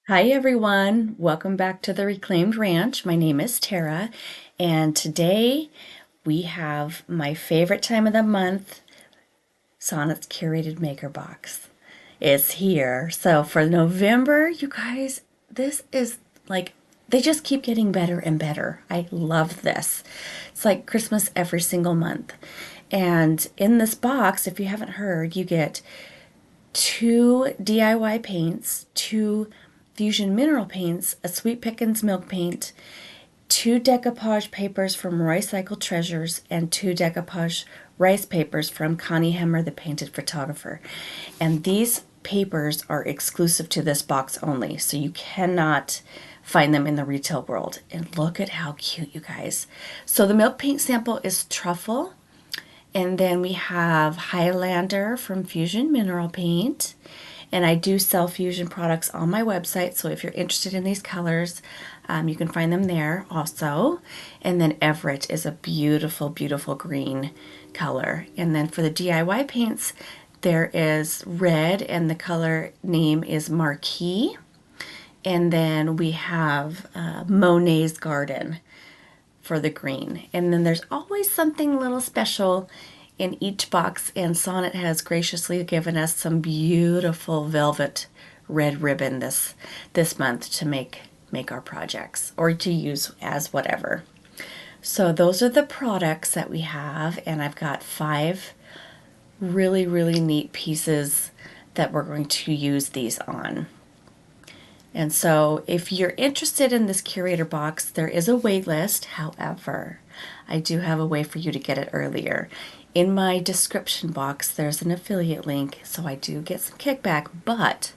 Hi everyone, welcome back to the Reclaimed Ranch. My name is Tara, and today we have my favorite time of the month, Sonnet's Curated Maker Box. It's here. So for November, you guys, this is like, they just keep getting better and better. I love this. It's like Christmas every single month. And in this box, if you haven't heard, you get two DIY paints, two Fusion mineral paints, a Sweet Pickins milk paint, two decoupage papers from Roycycle Treasures, and two decoupage rice papers from Connie Hemmer, the painted photographer. And these papers are exclusive to this box only, so you cannot find them in the retail world. And look at how cute, you guys. So the milk paint sample is truffle, and then we have Highlander from Fusion Mineral Paint. And I do sell Fusion products on my website, so if you're interested in these colors, you can find them there also. And then Everett is a beautiful, beautiful green color. And then for the DIY paints, there is red, and the color name is Marquee. And then we have Monet's Garden for the green. And then there's always something a little special in each box, and Sonnet has graciously given us some beautiful velvet red ribbon this month to make our projects or to use as whatever. So those are the products that we have, and I've got 5 really, really neat pieces that we're going to use these on. And so if you're interested in this curator box, there is a wait list. However, I do have a way for you to get it earlier. In my description box, there's an affiliate link, so I do get some kickback, but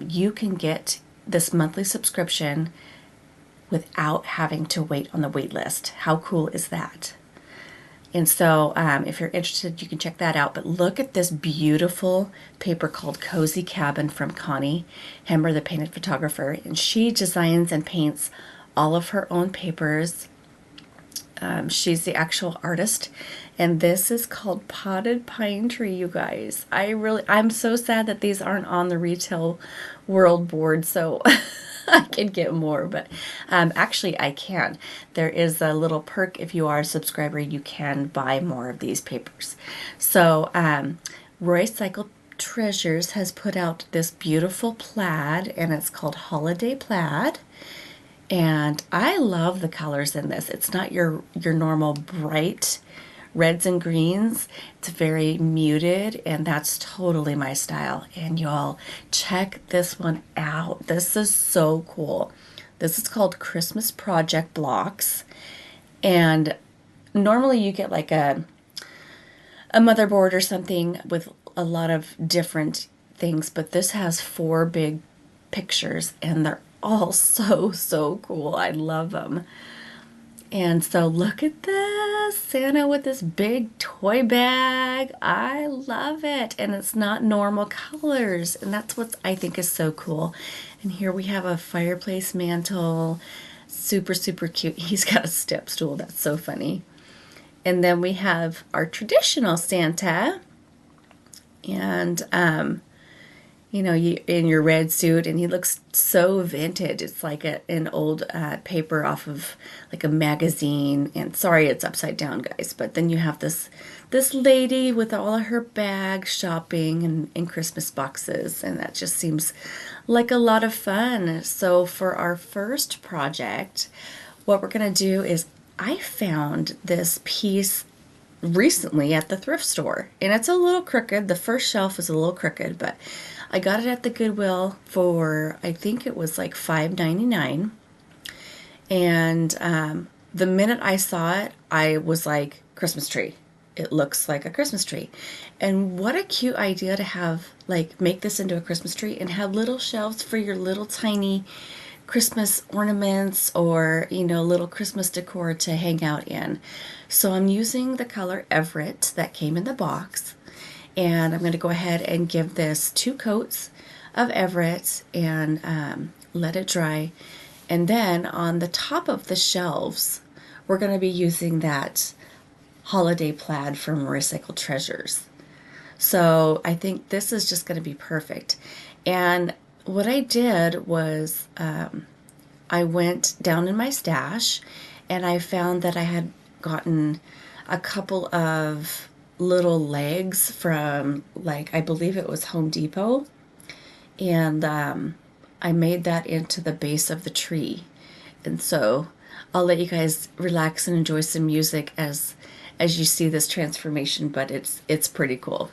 you can get this monthly subscription without having to wait on the wait list. How cool is that? And so if you're interested, you can check that out. But look at this beautiful paper called Cozy Cabin from Connie Hemmer, the painted photographer. And she designs and paints all of her own papers. She's the actual artist. And this is called Potted Pine Tree, you guys. I'm so sad that these aren't on the retail world board, so I can get more, but actually I can. There is a little perk if you are a subscriber, you can buy more of these papers. So Roycycle Treasures has put out this beautiful plaid, and it's called Holiday Plaid. And I love the colors in this. It's not your normal bright reds and greens. It's very muted, and that's totally my style. And y'all, check this one out. This is so cool. This is called Christmas Project Blocks. And normally you get like a motherboard or something with a lot of different things, but this has 4 big pictures, and they're all so cool. I love them. And so look at this, Santa with this big toy bag. I love it. And it's not normal colors. And that's what I think is so cool. And here we have a fireplace mantle. Super cute. He's got a step stool. That's so funny. And then we have our traditional Santa. And you in your red suit, and he looks so vintage. It's like an old paper off of like a magazine. And sorry, it's upside down, guys. But then you have this lady with all of her bags shopping and in Christmas boxes, and that just seems like a lot of fun. So for our first project, what we're gonna do is I found this piece recently at the thrift store, and it's a little crooked. The first shelf is a little crooked, but I got it at the Goodwill for, I think it was like $5.99. And the minute I saw it, I was like, Christmas tree. It looks like a Christmas tree. And what a cute idea to have, like, make this into a Christmas tree and have little shelves for your little tiny Christmas ornaments or, little Christmas decor to hang out in. So I'm using the color Everett that came in the box. And I'm going to go ahead and give this 2 coats of Everett and let it dry. And then on the top of the shelves, we're going to be using that holiday plaid from Recycled Treasures. So I think this is just going to be perfect. And what I did was I went down in my stash and I found that I had gotten a couple of little legs from, like, I believe it was Home Depot. And I made that into the base of the tree. And so I'll let you guys relax and enjoy some music as you see this transformation, but it's pretty cool.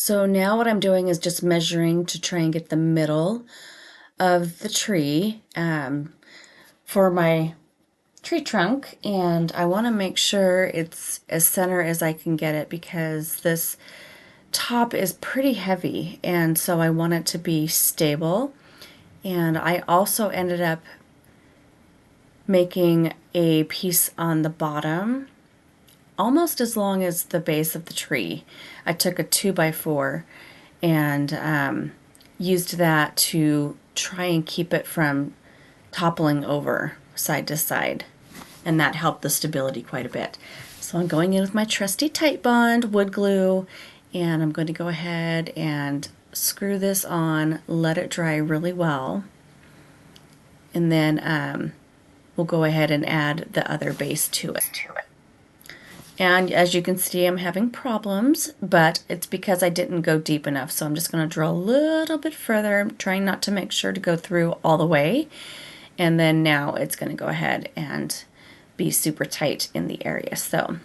So now what I'm doing is just measuring to try and get the middle of the tree for my tree trunk, and I want to make sure it's as center as I can get it because this top is pretty heavy, and so I want it to be stable. And I also ended up making a piece on the bottom almost as long as the base of the tree. I took a 2x4 and used that to try and keep it from toppling over side to side, and that helped the stability quite a bit. So I'm going in with my trusty Titebond wood glue, and I'm going to go ahead and screw this on, let it dry really well, and then we'll go ahead and add the other base to it. And as you can see, I'm having problems, but it's because I didn't go deep enough. So I'm just going to drill a little bit further. I'm trying not to make sure to go through all the way. And then now it's going to go ahead and be super tight in the area. So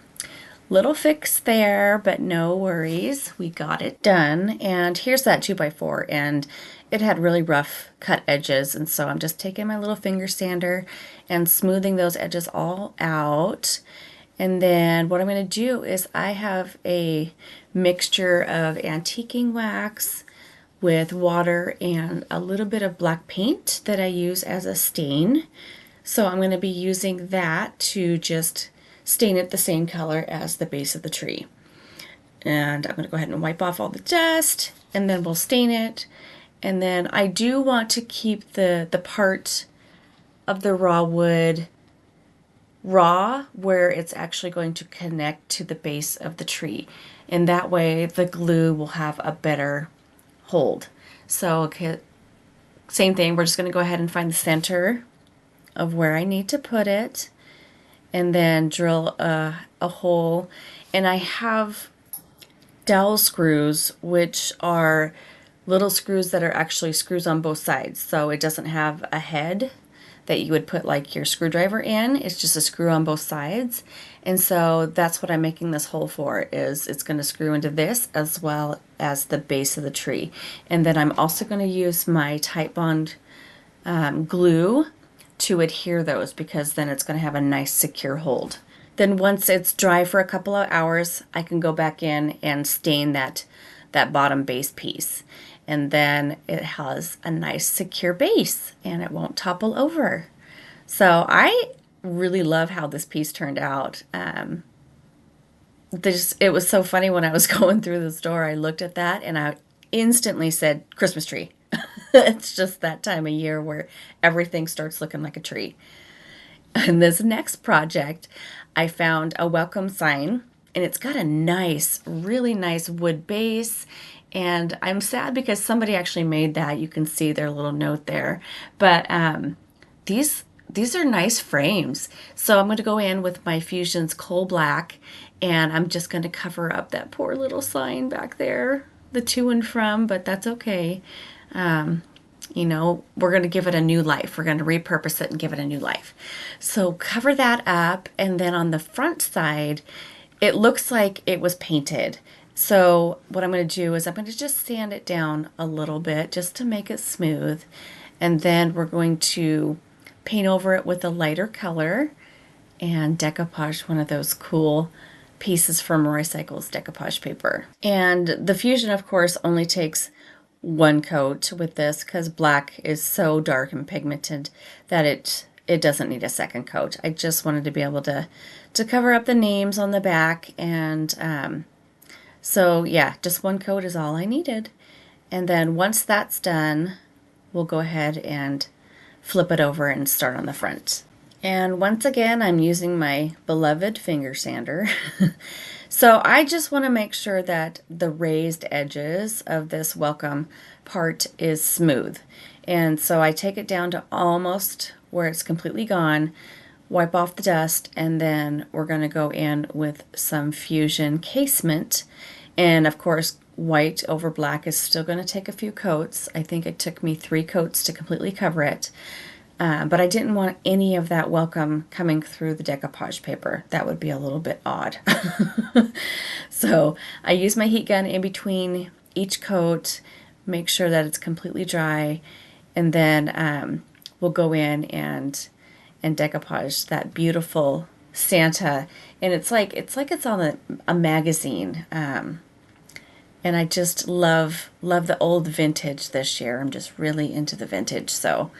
little fix there, but no worries. We got it done. And here's that 2x4, and it had really rough cut edges. And so I'm just taking my little finger sander and smoothing those edges all out. And then what I'm going to do is I have a mixture of antiquing wax with water and a little bit of black paint that I use as a stain. So I'm going to be using that to just stain it the same color as the base of the tree. And I'm going to go ahead and wipe off all the dust, and then we'll stain it. And then I do want to keep the part of the raw wood raw where it's actually going to connect to the base of the tree, and that way the glue will have a better hold. So okay, same thing, we're just going to go ahead and find the center of where I need to put it, and then drill a hole. And I have dowel screws, which are little screws that are actually screws on both sides, so it doesn't have a head that you would put like your screwdriver in. It's just a screw on both sides. And so that's what I'm making this hole for, is it's going to screw into this as well as the base of the tree. And then I'm also going to use my Titebond glue to adhere those, because then it's going to have a nice secure hold. Then once it's dry for a couple of hours, I can go back in and stain that bottom base piece. And then it has a nice secure base and it won't topple over. So I really love how this piece turned out. It was so funny when I was going through the store, I looked at that and I instantly said, Christmas tree. It's just that time of year where everything starts looking like a tree. In this next project, I found a welcome sign, and it's got a nice, really nice wood base. And I'm sad because somebody actually made that. You can see their little note there. But these are nice frames. So I'm going to go in with my Fusion's Coal Black, and I'm just going to cover up that poor little sign back there, the to and from, but that's okay. You know, we're going to give it a new life. We're going to repurpose it and give it a new life. So cover that up, and then on the front side, it looks like it was painted. So what I'm going to do is I'm going to just sand it down a little bit just to make it smooth. And then we're going to paint over it with a lighter color and decoupage one of those cool pieces from Recycles decoupage paper. And the Fusion, of course, only takes one coat with this because black is so dark and pigmented that it doesn't need a second coat. I just wanted to be able to cover up the names on the back, and so yeah, just one coat is all I needed. And then once that's done, we'll go ahead and flip it over and start on the front. And once again, I'm using my beloved finger sander. So I just want to make sure that the raised edges of this welcome part is smooth. And so I take it down to almost where it's completely gone, wipe off the dust, and then we're going to go in with some Fusion casement. And of course, white over black is still going to take a few coats. I think it took me 3 coats to completely cover it. But I didn't want any of that welcome coming through the decoupage paper. That would be a little bit odd. So I used my heat gun in between each coat, make sure that it's completely dry, and then we'll go in and decoupage that beautiful Santa. And it's like it's on a magazine. And I just love the old vintage this year. I'm just really into the vintage, so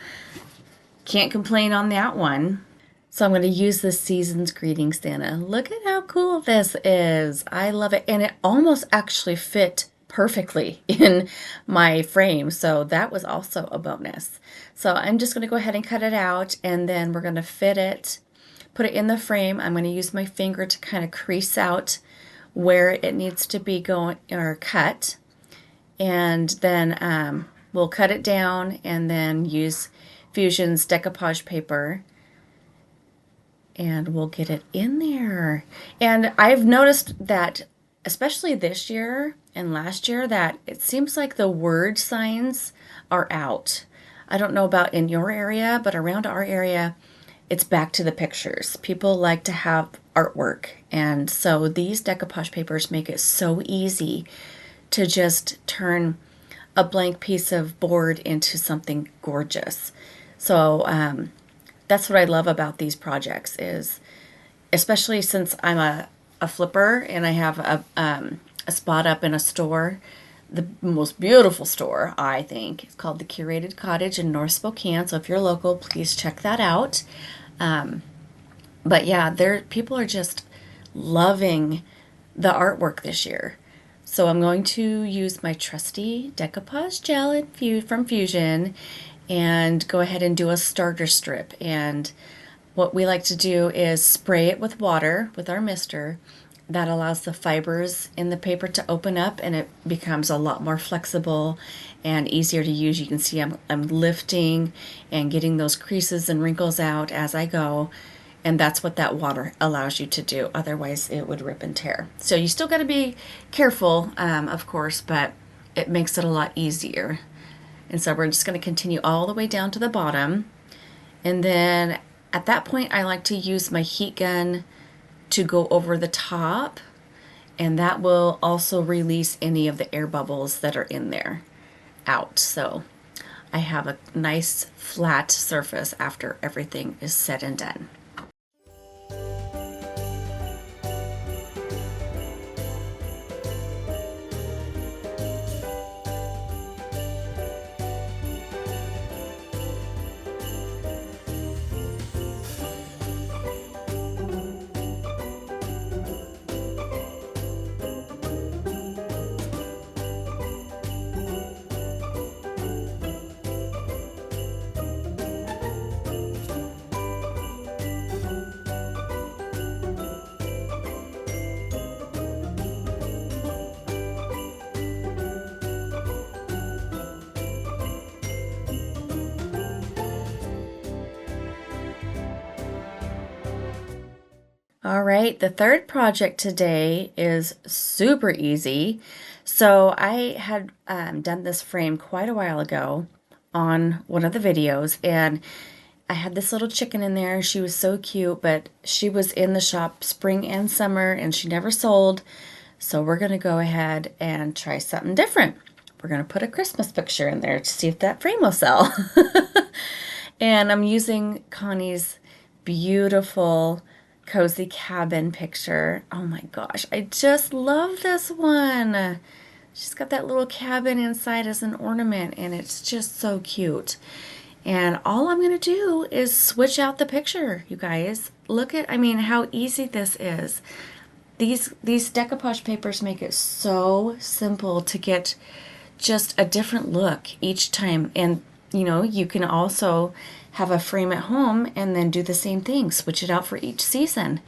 can't complain on that one. So I'm going to use this season's greeting Santa. Look at how cool this is. I love it. And it almost actually fit perfectly in my frame. So that was also a bonus. So I'm just going to go ahead and cut it out, and then we're going to fit it, put it in the frame. I'm going to use my finger to kind of crease out where it needs to be going or cut, and then we'll cut it down and then use Fusion's decoupage paper, and we'll get it in there. And I've noticed that especially this year and last year that it seems like the word signs are out. I don't know about in your area, but around our area it's back to the pictures. People like to have artwork, and so these decoupage papers make it so easy to just turn a blank piece of board into something gorgeous. So that's what I love about these projects, is especially since I'm a flipper and I have a spot up in a store, the most beautiful store, I think. It's called the Curated Cottage in North Spokane. So if you're local, please check that out. But yeah, people are just loving the artwork this year. So I'm going to use my trusty decoupage gel from Fusion and go ahead and do a starter strip. And what we like to do is spray it with water with our mister. That allows the fibers in the paper to open up, and it becomes a lot more flexible and easier to use. You can see I'm lifting and getting those creases and wrinkles out as I go, and that's what that water allows you to do. Otherwise it would rip and tear. So you still got to be careful, of course, but it makes it a lot easier. And so we're just going to continue all the way down to the bottom, and then at that point I like to use my heat gun to go over the top, and that will also release any of the air bubbles that are in there out. So I have a nice flat surface after everything is said and done. All right, the third project today is super easy. So I had done this frame quite a while ago on one of the videos, and I had this little chicken in there. She was so cute, but she was in the shop spring and summer, and she never sold. So we're going to go ahead and try something different. We're going to put a Christmas picture in there to see if that frame will sell. And I'm using Connie's beautiful cozy cabin picture. Oh my gosh, I just love this one. She's got that little cabin inside as an ornament, and it's just so cute. And all I'm going to do is switch out the picture, you guys. Look at, I mean, how easy this is. These decoupage papers make it so simple to get just a different look each time. And you know, you can also have a frame at home and then do the same thing, switch it out for each season.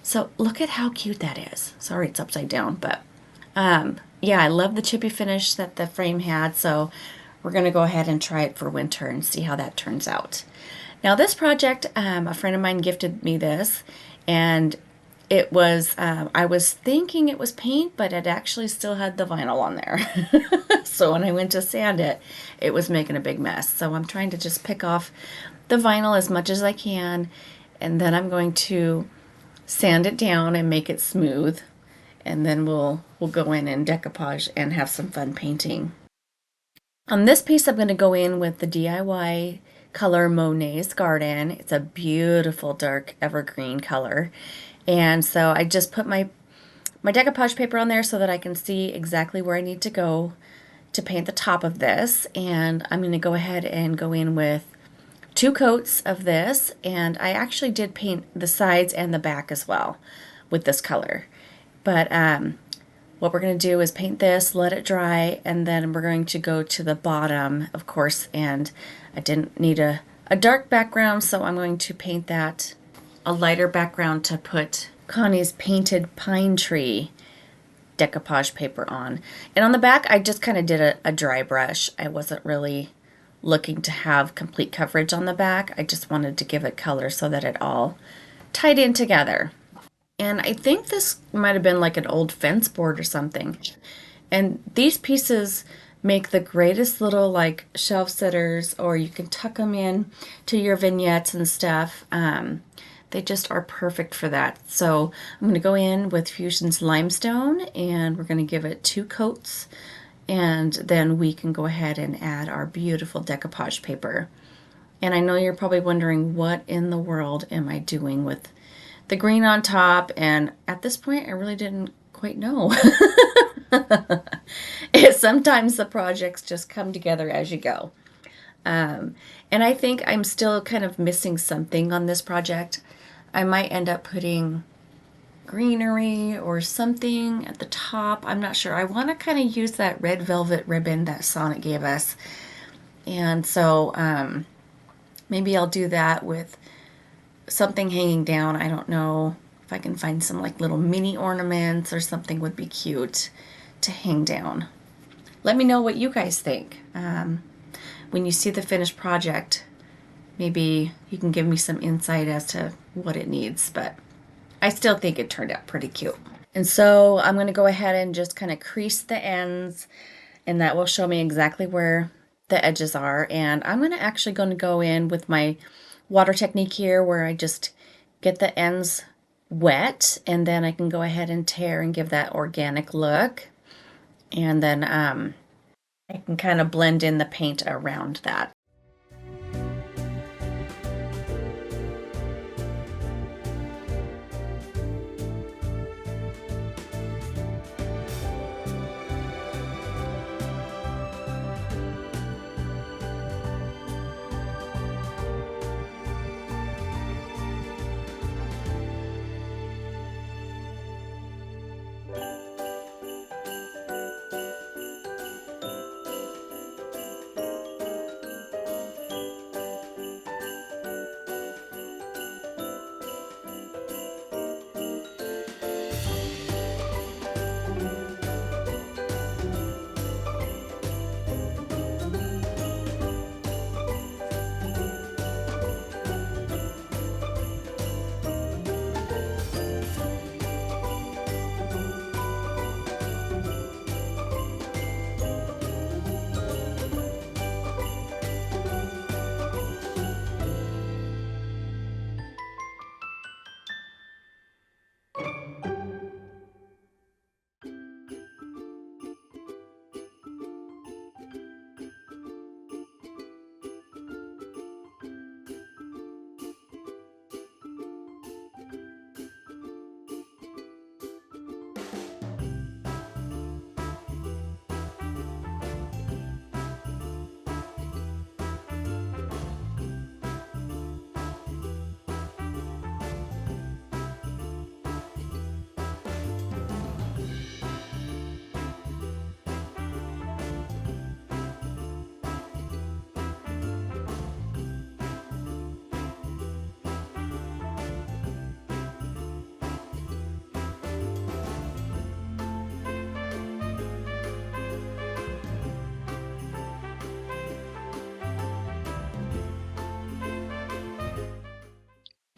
So look at how cute that is. Sorry it's upside down, but yeah, I love the chippy finish that the frame had, so we're going to go ahead and try it for winter and see how that turns out. Now this project, a friend of mine gifted me this, and it was, I was thinking it was paint, but it actually still had the vinyl on there. So when I went to sand it, it was making a big mess. So I'm trying to just pick off the vinyl as much as I can, and then I'm going to sand it down and make it smooth. and then we'll go in and decoupage and have some fun painting. On this piece, I'm going to go in with the DIY color Monet's Garden. It's a beautiful dark evergreen color. And so I just put my decoupage paper on there so that I can see exactly where I need to go to paint the top of this. And I'm going to go ahead and go in with 2 coats of this. And I actually did paint the sides and the back as well with this color. But what we're going to do is paint this, let it dry, and then we're going to go to the bottom, of course, and I didn't need a dark background, so I'm going to paint that a lighter background to put Connie's painted pine tree decoupage paper on. And on the back, I just kind of did a dry brush. I wasn't really looking to have complete coverage on the back. I just wanted to give it color so that it all tied in together. And I think this might have been like an old fence board or something. And these pieces make the greatest little like shelf sitters, or you can tuck them in to your vignettes and stuff. They just are perfect for that. So I'm going to go in with Fusion's Limestone, and we're going to give it 2 coats. And then we can go ahead and add our beautiful decoupage paper. And I know you're probably wondering, what in the world am I doing with the green on top? And at this point, I really didn't quite know. Sometimes the projects just come together as you go. And I think I'm still kind of missing something on this project. I might end up putting greenery or something at the top. I'm not sure. I want to kind of use that red velvet ribbon that Sonnet gave us. And so maybe I'll do that with something hanging down. I don't know if I can find some like little mini ornaments or something would be cute to hang down. Let me know what you guys think. When you see the finished project, maybe you can give me some insight as to what it needs, but I still think it turned out pretty cute. And so I'm going to go ahead and just kind of crease the ends, and that will show me exactly where the edges are. And I'm actually going to go in with my water technique here, where I just get the ends wet, and then I can go ahead and tear and give that organic look. And then I can kind of blend in the paint around that.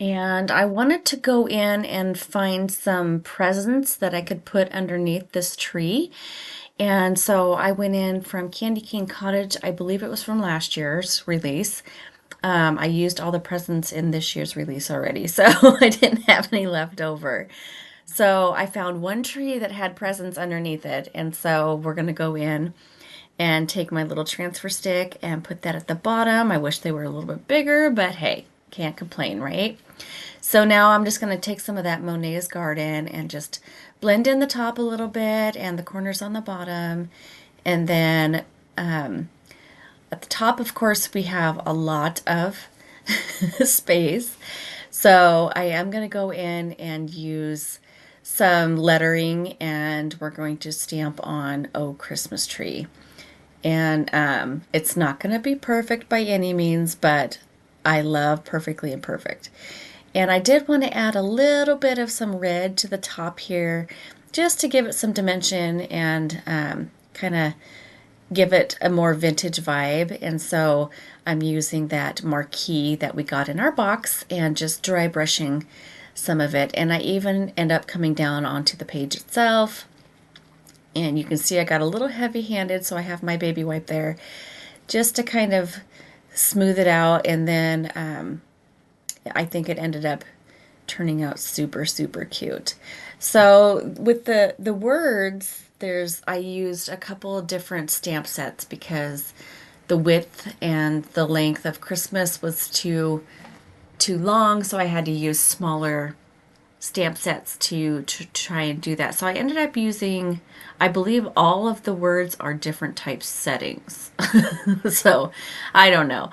And I wanted to go in and find some presents that I could put underneath this tree. And so I went in from Candy Cane Cottage. I believe it was from last year's release. I used all the presents in this year's release already, so I didn't have any left over. So I found one tree that had presents underneath it, and so we're going to go in and take my little transfer stick and put that at the bottom. I wish they were a little bit bigger, but hey, can't complain, right? So now I'm just going to take some of that Monet's Garden and just blend in the top a little bit and the corners on the bottom. And then at the top, of course, we have a lot of space. So I am going to go in and use some lettering, and we're going to stamp on "Oh Christmas Tree." And it's not going to be perfect by any means, but I love perfectly imperfect. And I did want to add a little bit of some red to the top here just to give it some dimension and kind of give it a more vintage vibe. And so I'm using that marquee that we got in our box and just dry brushing some of it. And I even end up coming down onto the page itself. And you can see I got a little heavy-handed, so I have my baby wipe there just to kind of smooth it out. And then I think it ended up turning out super, super cute. So with the words, I used a couple of different stamp sets because the width and the length of Christmas was too long, so I had to use smaller stamp sets to try and do that. So I ended up using, I believe all of the words are different type settings. So I don't know.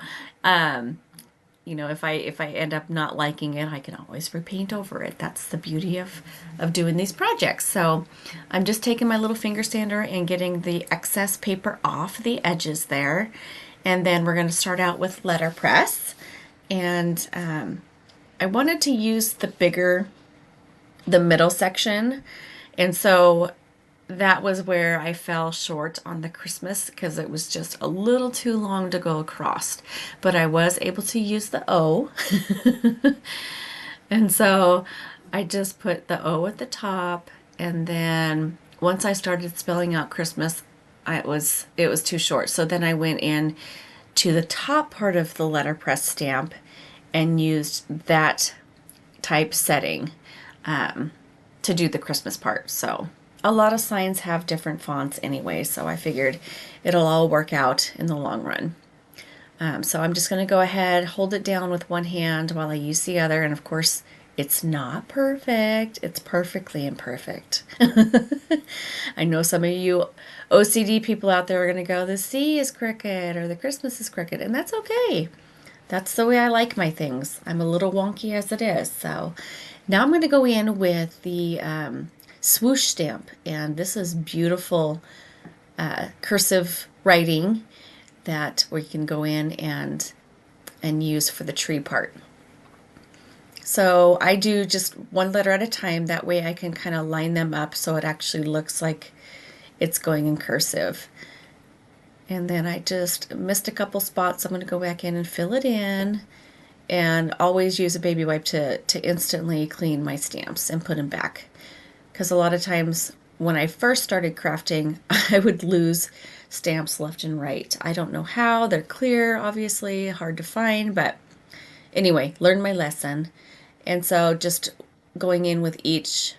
If I end up not liking it, I can always repaint over it. That's the beauty of doing these projects. So I'm just taking my little finger sander and getting the excess paper off the edges there. And then we're going to start out with letterpress. And I wanted to use the middle section. And so that was where I fell short on the Christmas because it was just a little too long to go across. But I was able to use the O. And so I just put the O at the top. And then once I started spelling out Christmas, it was too short. So then I went in to the top part of the letterpress stamp and used that type setting to do the Christmas part. So a lot of signs have different fonts anyway, so I figured it'll all work out in the long run. So I'm just going to go ahead, hold it down with one hand while I use the other, and of course it's not perfect. It's perfectly imperfect. I know some of you OCD people out there are going to go, the C is crooked or the Christmas is crooked, and that's okay. That's the way I like my things. I'm a little wonky as it is. So now I'm going to go in with the swoosh stamp. And this is beautiful cursive writing that we can go in and use for the tree part. So I do just one letter at a time. That way I can kind of line them up so it actually looks like it's going in cursive. And then I just missed a couple spots. I'm going to go back in and fill it in. And always use a baby wipe to instantly clean my stamps and put them back. Because a lot of times when I first started crafting, I would lose stamps left and right. I don't know how. They're clear, obviously, hard to find. But anyway, learned my lesson. And so just going in with each,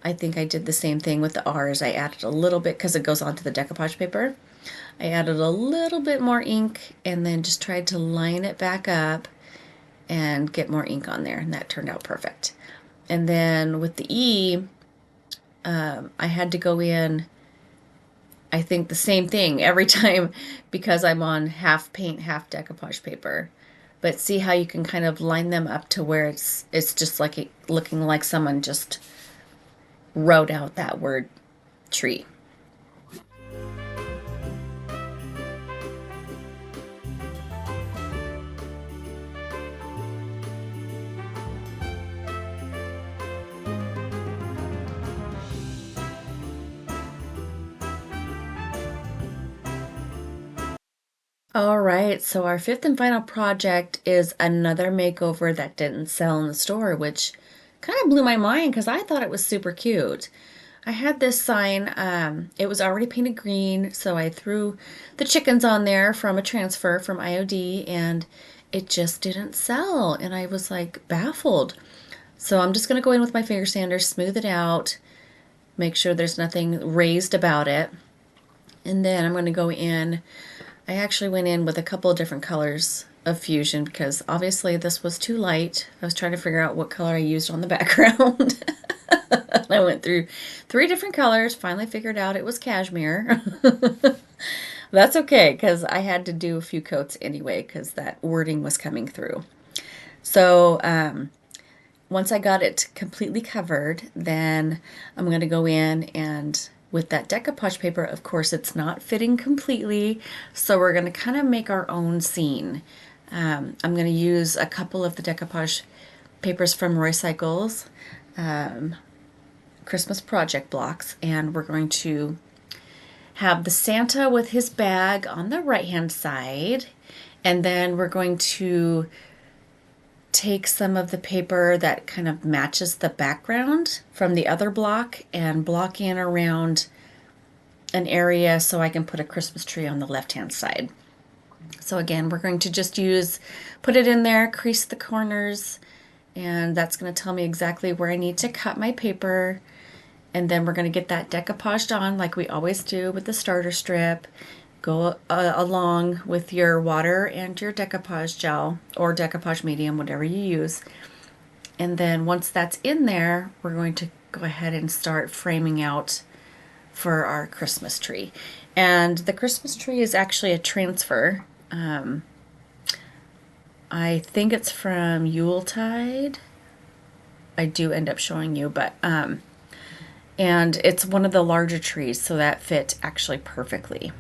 I think I did the same thing with the R's. I added a little bit because it goes onto the decoupage paper. I added a little bit more ink and then just tried to line it back up and get more ink on there, and that turned out perfect. And then with the E, I had to go in, I think the same thing every time because I'm on half paint, half decoupage paper. But see how you can kind of line them up to where it's just like looking like someone just wrote out that word tree. All right, so our fifth and final project is another makeover that didn't sell in the store, which kind of blew my mind because I thought it was super cute. I had this sign, it was already painted green, so I threw the chickens on there from a transfer from IOD, and it just didn't sell, and I was like baffled. So I'm just going to go in with my finger sander, smooth it out, make sure there's nothing raised about it. And then I'm going to go in. I actually went in with a couple of different colors of fusion because obviously this was too light. I was trying to figure out what color I used on the background. I went through 3 different colors, finally figured out it was cashmere. That's okay because I had to do a few coats anyway because that wording was coming through. So once I got it completely covered, then I'm going to go in and with that decoupage paper, of course, it's not fitting completely, so we're going to kind of make our own scene. I'm going to use a couple of the decoupage papers from Roy Cycles, Christmas project blocks, and we're going to have the Santa with his bag on the right-hand side, and then we're going to take some of the paper that kind of matches the background from the other block and block in around an area so I can put a Christmas tree on the left-hand side. So again, we're going to just put it in there, crease the corners, and that's going to tell me exactly where I need to cut my paper. And then we're going to get that decoupaged on like we always do with the starter strip. Go along with your water and your decoupage gel or decoupage medium, whatever you use. And then once that's in there, we're going to go ahead and start framing out for our Christmas tree. And the Christmas tree is actually a transfer. I think it's from Yuletide. I do end up showing you, but and it's one of the larger trees, so that fit actually perfectly.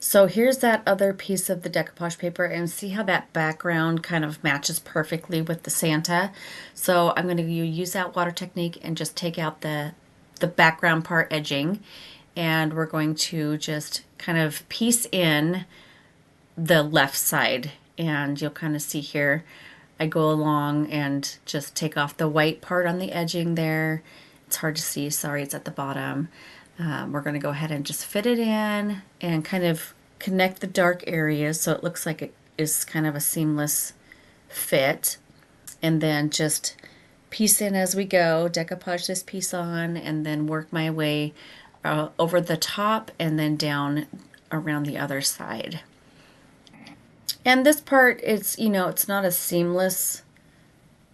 So here's that other piece of the decoupage paper, and see how that background kind of matches perfectly with the Santa. So I'm going to use that water technique and just take out the background part edging, and we're going to just kind of piece in the left side, and you'll kind of see here I go along and just take off the white part on the edging there. It's hard to see, sorry, it's at the bottom. We're going to go ahead and just fit it in and kind of connect the dark areas so it looks like it is kind of a seamless fit. And then just piece in as we go, decoupage this piece on, and then work my way over the top and then down around the other side. And this part, it's, you know, it's not a seamless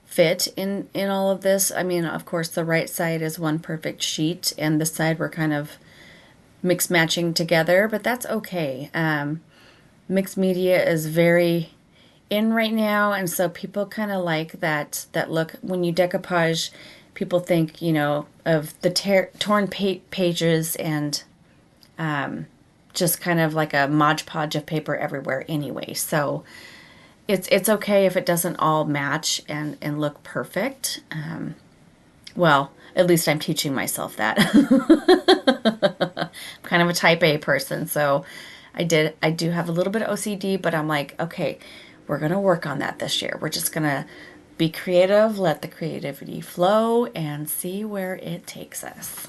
fit in all of this. I mean, of course, the right side is one perfect sheet, and this side we're kind of mix matching together, but that's okay. Mixed media is very in right now, and so people kind of like that look. When you decoupage, people think, you know, of the torn pages and just kind of like a Mod Podge of paper everywhere anyway. So it's okay if it doesn't all match and look perfect. Well, at least I'm teaching myself that. kind of a type A person, so I do have a little bit of OCD, but I'm like, okay, we're going to work on that this year. We're just going to be creative, let the creativity flow, and see where it takes us.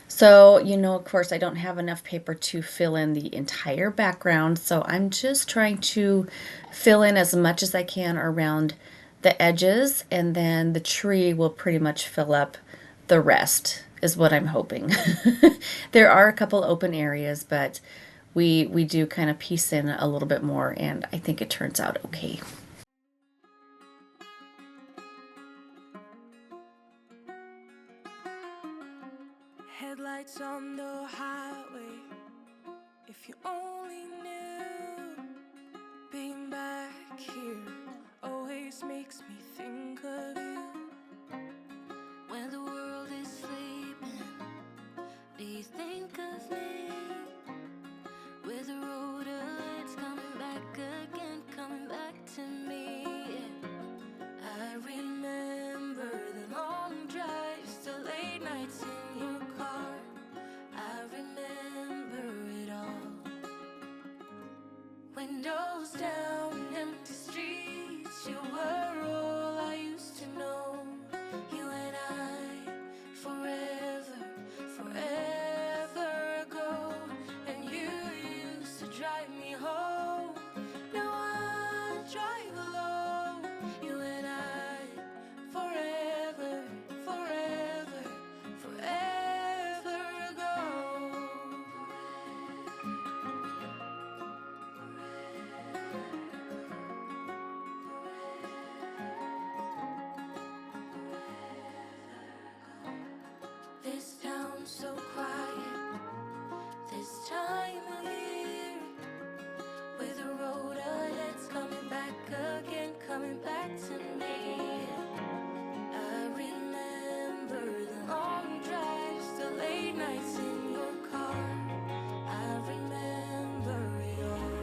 So, of course, I don't have enough paper to fill in the entire background, so I'm just trying to fill in as much as I can around the edges, and then the tree will pretty much fill up the rest, is what I'm hoping. There are a couple open areas, but we do kind of piece in a little bit more, and I think it turns out okay. Headlights on the highway, if you only knew. Being back here always makes me think of you. When the world is sleeping, do you think of me? With the road ahead's coming back again, coming back to me. I remember the long drives, the late nights in your car. I remember it all. Windows down, empty streets, you were all I used to know. You and I, forever, forever ago. And you used to drive me home. Now I drive alone. You and I, forever, forever, forever ago. This town's so quiet, this time of year. With the road ahead's coming back again, coming back to me. I remember the long drives, the late nights in your car. I remember it all.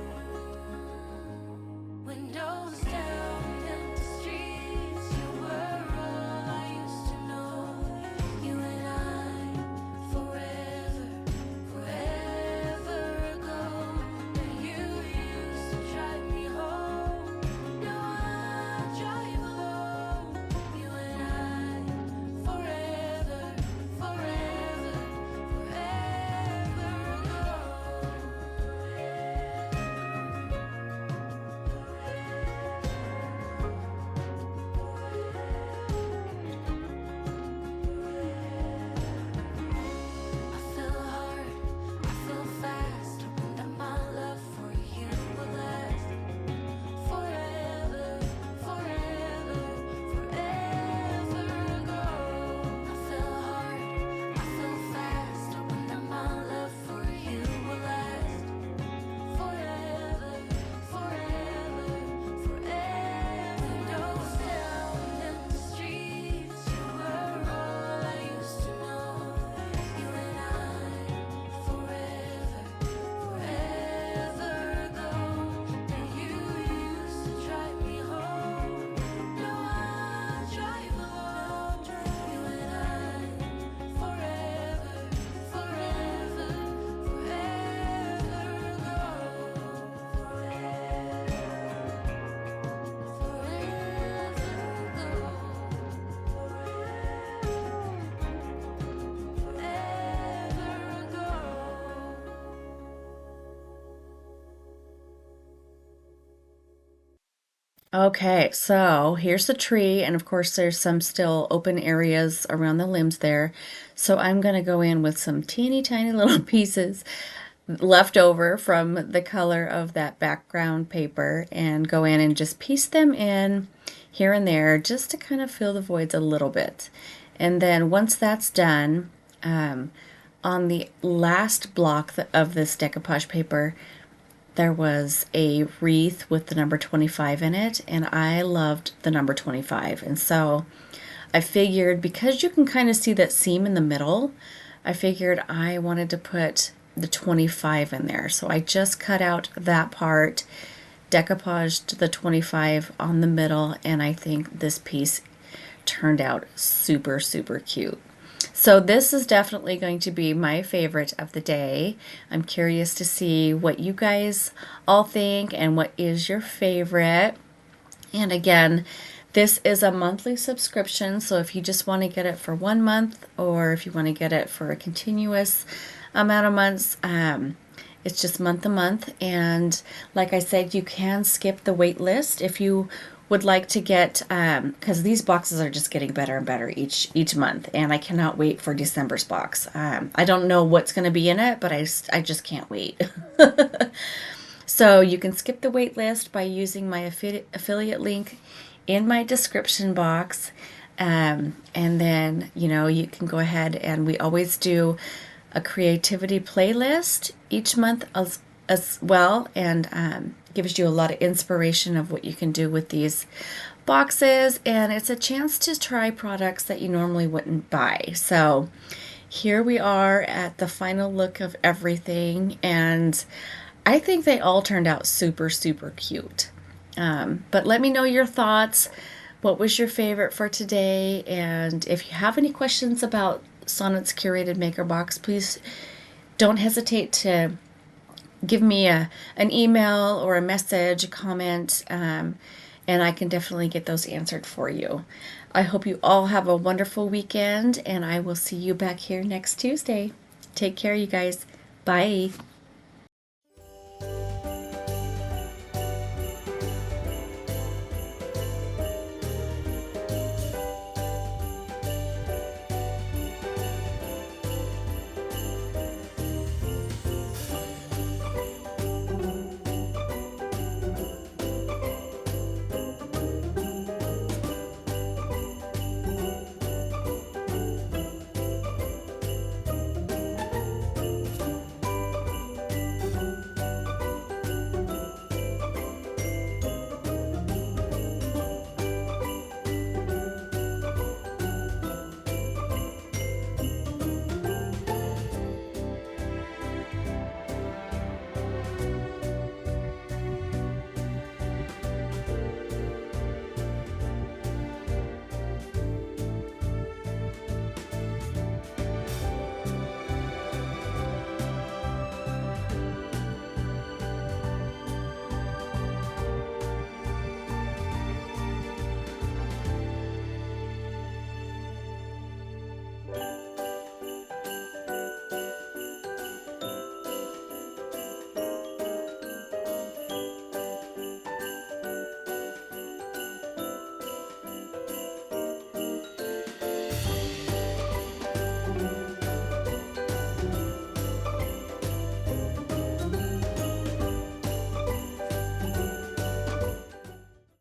Windows down, empty streets, you were all I used to know. You and I, forever, forever ago. And you used to drive me home. Now I drive alone. You and I, forever, forever, forever ago. I feel hard, I feel fast, hoping that my love for you will last forever, forever, forever ago. I feel hard, I feel fast, hoping that my love for you will last forever, forever, forever. Windows down, empty streets, you were all I used to know. You and I, forever, forever ago. And you used to drive me home. Now I drive alone. You and I, forever, forever, forever Okay, so here's the tree, and of course there's some still open areas around the limbs there. So I'm going to go in with some teeny tiny little pieces left over from the color of that background paper and go in and just piece them in here and there just to kind of fill the voids a little bit. And then once that's done, on the last block of this decoupage paper, there was a wreath with the number 25 in it, and I loved the number 25. And so I figured, because you can kind of see that seam in the middle, I figured I wanted to put the 25 in there. So I just cut out that part, decoupaged the 25 on the middle, and I think this piece turned out super, super cute. So this is definitely going to be my favorite of the day. I'm curious to see what you guys all think and what is your favorite. And again, this is a monthly subscription, so if you just want to get it for 1 month or if you want to get it for a continuous amount of months, it's just month to month. And like I said, you can skip the wait list if you would like to get, because these boxes are just getting better and better each month, and I cannot wait for December's box. I don't know what's going to be in it, but I just can't wait. So you can skip the wait list by using my affiliate link in my description box. And then, you can go ahead, and we always do a creativity playlist each month as well, and gives you a lot of inspiration of what you can do with these boxes. And it's a chance to try products that you normally wouldn't buy. So here we are at the final look of everything, and I think they all turned out super, super cute. But let me know your thoughts. What was your favorite for today? And if you have any questions about Sonnet's Curated Maker Box, please don't hesitate to give me an email or a message, a comment, and I can definitely get those answered for you. I hope you all have a wonderful weekend, and I will see you back here next Tuesday. Take care, you guys. Bye.